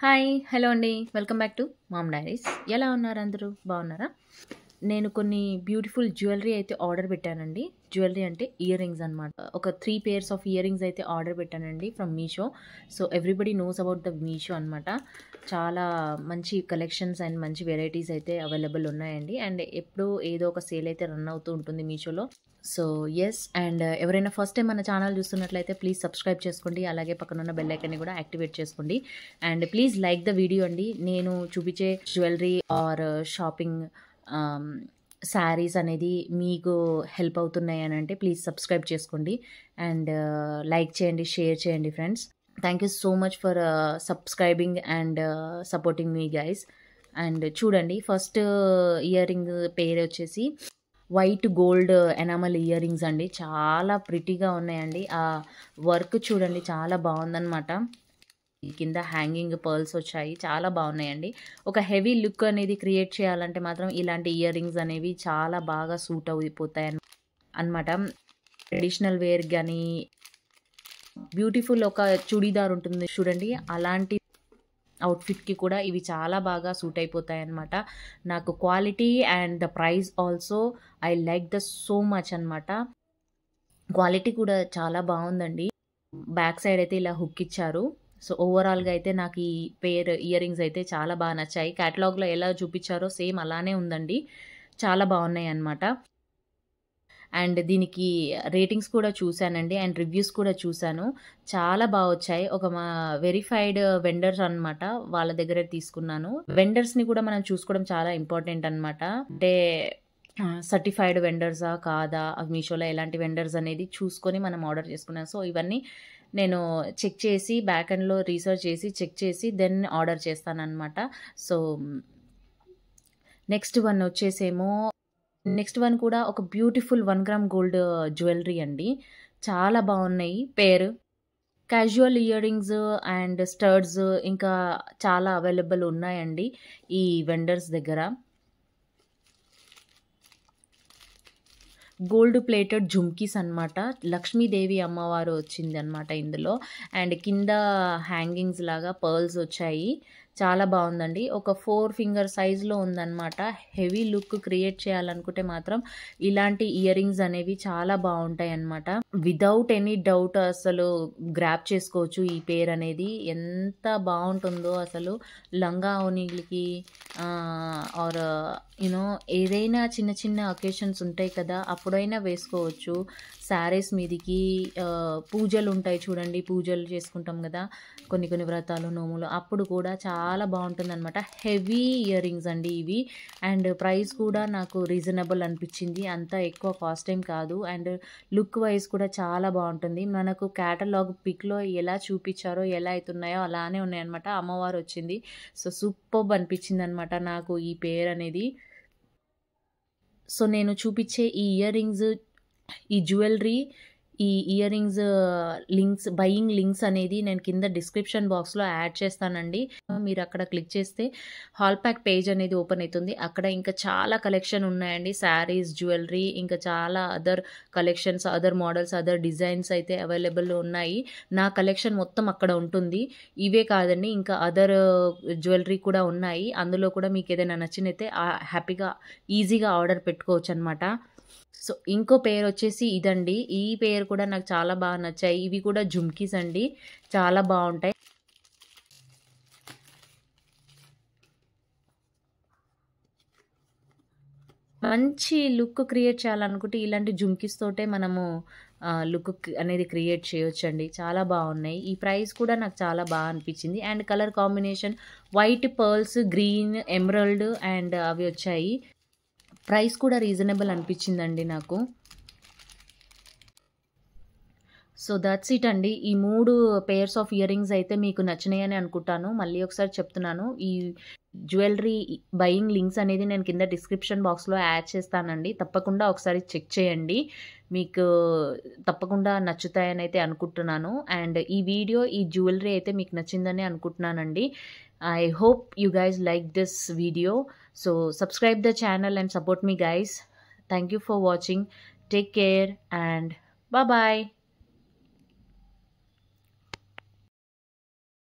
Hi! Hello అండి. Welcome back to mom diaries. ఎలా ఉన్నారు అందరూ? బాగున్నారా? నేను కొన్ని బ్యూటిఫుల్ జ్యువెలరీ అయితే ఆర్డర్ పెట్టానండి. జ్యువెలరీ అంటే ఇయర్ రింగ్స్ అనమాట. ఒక 3 పెయిర్స్ ఆఫ్ ఇయర్ రింగ్స్ అయితే ఆర్డర్ పెట్టానండి from Meesho. So, everybody knows about the Meesho అనమాట. చాలా మంచి కలెక్షన్స్ అండ్ మంచి వెరైటీస్ అయితే అవైలబుల్ ఉన్నాయండి. అండ్ ఎప్పుడూ ఏదో ఒక సేల్ అయితే రన్ అవుతూ ఉంటుంది మీషోలో. So, yes. అండ్ ఎవరైనా ఫస్ట్ టైం మన ఛానల్ చూస్తున్నట్లయితే ప్లీజ్ సబ్స్క్రైబ్ చేసుకోండి. అలాగే పక్కనున్న బెల్ ఐకాన్ని కూడా యాక్టివేట్ చేసుకోండి. And please like the video అండి. నేను చూపించే జ్యువెలరీ ఆర్ షాపింగ్ శారీస్ అనేది మీకు హెల్ప్ అవుతున్నాయి అని అంటే ప్లీజ్ సబ్స్క్రైబ్ చేసుకోండి. అండ్ లైక్ చేయండి, షేర్ చేయండి friends. Thank you so much for subscribing and supporting me guys. And చూడండి, ఫస్ట్ ఇయర్ రింగ్ పేరు వచ్చేసి white gold enamel ear rings అండి. చాలా ప్రిటీగా ఉన్నాయండి. ఆ వర్క్ చూడండి, చాలా బాగుందన్నమాట. కింద హ్యాంగింగ్ పర్ల్స్ వచ్చాయి, చాలా బాగున్నాయండి. ఒక హెవీ లుక్ అనేది క్రియేట్ చేయాలంటే మాత్రం ఇలాంటి ఇయర్ రింగ్స్ అనేవి చాలా బాగా సూట్ అయిపోతాయి అన్నమాట. ట్రెడిషనల్ వేర్ కానీ బ్యూటిఫుల్ ఒక చుడీదార్ ఉంటుంది చూడండి, అలాంటి అవుట్ఫిట్కి కూడా ఇవి చాలా బాగా సూట్ అయిపోతాయి అన్నమాట. నాకు quality and the price also I like the so much అనమాట. క్వాలిటీ కూడా చాలా బాగుందండి. బ్యాక్ సైడ్ అయితే ఇలా హుక్ ఇచ్చారు. సో, ఓవరాల్గా అయితే నాకు ఈ పేర్ ఇయర్ రింగ్స్ అయితే చాలా బాగా నచ్చాయి. క్యాటలాగ్లో ఎలా చూపించారో సేమ్ అలానే ఉందండి. చాలా బాగున్నాయి అన్నమాట. అండ్ దీనికి రేటింగ్స్ కూడా చూశానండి అండ్ రివ్యూస్ కూడా చూశాను. చాలా బాగా వచ్చాయి. ఒక మా వెరిఫైడ్ వెండర్స్ అనమాట, వాళ్ళ దగ్గర తీసుకున్నాను. వెండర్స్ని కూడా మనం చూసుకోవడం చాలా ఇంపార్టెంట్ అనమాట. అంటే సర్టిఫైడ్ వెండర్సా కాదా, మీషోలో ఎలాంటి వెండర్స్ అనేది చూసుకొని మనం ఆర్డర్ చేసుకున్నాం. సో, ఇవన్నీ నేను చెక్ చేసి బ్యాక్ ఎండ్లో రీసెర్చ్ చేసి చెక్ చేసి దెన్ ఆర్డర్ చేస్తానన్నమాట. సో, నెక్స్ట్ వన్ కూడా ఒక బ్యూటిఫుల్ 1 గ్రామ్ గోల్డ్ జ్యువెలరీ అండి. చాలా బాగున్నాయి పేరు. Casual ear rings and studs ఇంకా చాలా అవైలబుల్ ఉన్నాయండి ఈ వెండర్స్ దగ్గర. గోల్డ్ ప్లేటెడ్ జుమ్కీస్ అనమాట. లక్ష్మీదేవి అమ్మవారు వచ్చింది అనమాట ఇందులో. అండ్ కింద హ్యాంగింగ్స్ లాగా పర్ల్స్ వచ్చాయి. చాలా బాగుందండి. ఒక 4 ఫింగర్ సైజులో ఉందన్నమాట. హెవీ లుక్ క్రియేట్ చేయాలనుకుంటే మాత్రం ఇలాంటి ఇయర్ రింగ్స్ అనేవి చాలా బాగుంటాయి అన్నమాట. వితౌట్ ఎనీ డౌట్ అసలు గ్రాప్ చేసుకోవచ్చు ఈ పేర్ అనేది. ఎంత బాగుంటుందో అసలు లంగా ఓనీలకి ఆర్ యూనో ఏదైనా చిన్న చిన్న అకేషన్స్ ఉంటాయి కదా, అప్పుడైనా వేసుకోవచ్చు. శారీస్ మీదికి పూజలు ఉంటాయి చూడండి, పూజలు చేసుకుంటాం కదా కొన్ని కొన్ని వ్రతాలు నోములు, అప్పుడు కూడా చాలా బాగుంటుందన్నమాట. హెవీ ఇయర్ రింగ్స్ అండి ఇవి. అండ్ ప్రైస్ కూడా నాకు రీజనబుల్ అనిపించింది. అంత ఎక్కువ కాస్ట్ ఏం కాదు. అండ్ లుక్ వైజ్ కూడా చాలా బాగుంటుంది. మనకు క్యాటలాగ్ పిక్లో ఎలా చూపించారో ఎలా అవుతున్నాయో అలానే ఉన్నాయన్నమాట. అమ్మవారు వచ్చింది. సో, సూపర్బ్ అనిపించింది అనమాట నాకు ఈ పేర్ అనేది. సో, నేను చూపించే ఈ ఇయర్ రింగ్స్, ఈ జ్యువెలరీ, ఈ ఇయర్ రింగ్స్ బయింగ్ లింక్స్ అనేది నేను కింద డిస్క్రిప్షన్ బాక్స్లో యాడ్ చేస్తానండి. మీరు అక్కడ క్లిక్ చేస్తే హాల్ ప్యాక్ పేజ్ అనేది ఓపెన్ అవుతుంది. అక్కడ ఇంకా చాలా కలెక్షన్ ఉన్నాయండి. శారీస్, జ్యువెలరీ, ఇంకా చాలా other collections, other models, other designs అయితే అవైలబుల్ ఉన్నాయి. నా కలెక్షన్ మొత్తం అక్కడ ఉంటుంది. ఇవే కాదండి, ఇంకా అదర్ జ్యువెలరీ కూడా ఉన్నాయి. అందులో కూడా మీకు ఏదైనా నచ్చినైతే హ్యాపీగా ఈజీగా ఆర్డర్ పెట్టుకోవచ్చు అనమాట. సో, ఇంకో పేరు వచ్చేసి ఇదండి. ఈ పేరు కూడా నాకు చాలా బాగా నచ్చాయి. ఇవి కూడా జుమ్కీస్ అండి, చాలా బాగుంటాయి. మంచి లుక్ క్రియేట్ చేయాలనుకుంటే ఇలాంటి జుమ్కీస్ తోటే మనము లుక్ అనేది క్రియేట్ చేయొచ్చండి. చాలా బాగున్నాయి. ఈ ప్రైస్ కూడా నాకు చాలా బాగా అనిపించింది. And colour combination white pearls, green, emerald and అవి వచ్చాయి. ప్రైస్ కూడా రీజనబుల్ అనిపించిందండి నాకు. సో, దట్స్ ఇట్ అండి. ఈ 3 పెయిర్స్ ఆఫ్ ఇయర్ రింగ్స్ అయితే మీకు నచ్చినాయని అనుకుంటాను. మళ్ళీ ఒకసారి చెప్తున్నాను, ఈ జ్యువెలరీ బయింగ్ లింక్స్ అనేది నేను కింద డిస్క్రిప్షన్ బాక్స్లో యాడ్ చేస్తానండి. తప్పకుండా ఒకసారి చెక్ చేయండి. మీకు తప్పకుండా నచ్చుతాయని అయితే అనుకుంటున్నాను. అండ్ ఈ జ్యువెలరీ అయితే మీకు నచ్చిందని అనుకుంటున్నానండి. I hope you guys like this video. So, subscribe the channel and support me guys. Thank you for watching. Take care and bye bye.